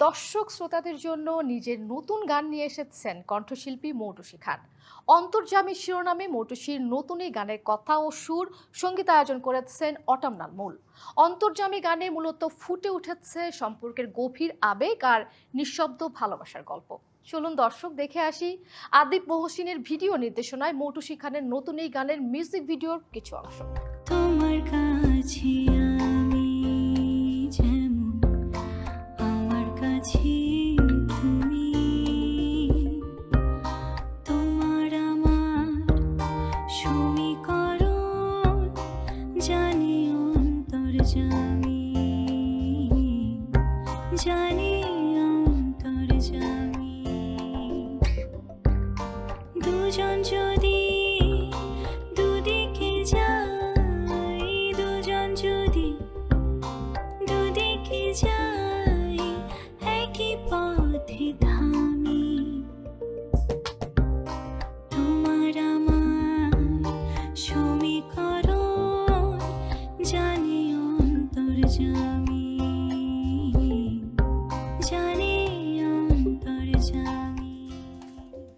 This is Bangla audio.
দর্শক শ্রোতাদের জন্য নিজের নতুন গান নিয়ে এসেছেন কণ্ঠশিল্পী মৌটুসী খান। অন্তর্যামী শিরোনামে মৌটুসীর নতুন এই গানের কথা ও সুর সঙ্গীতায়োজন করেছেন অটামনাল মূল। অন্তর্যামী গানে মূলত ফুটে উঠেছে সম্পর্কের গভীর আবেগ আর নিঃশব্দ ভালোবাসার গল্প। চলুন দর্শক দেখে আসি আদিব মহসিনের ভিডিও নির্দেশনায় মৌটুসী খানের নতুন এই গানের মিউজিক ভিডিওর কিছু অংশ। তোমার কাছে আমি যেমন, আমার কাছে তুমি। তোমার আমার সমীকরণ জানি অন্তর্যামী, জানি অন্তর্যামী। দুজন যদি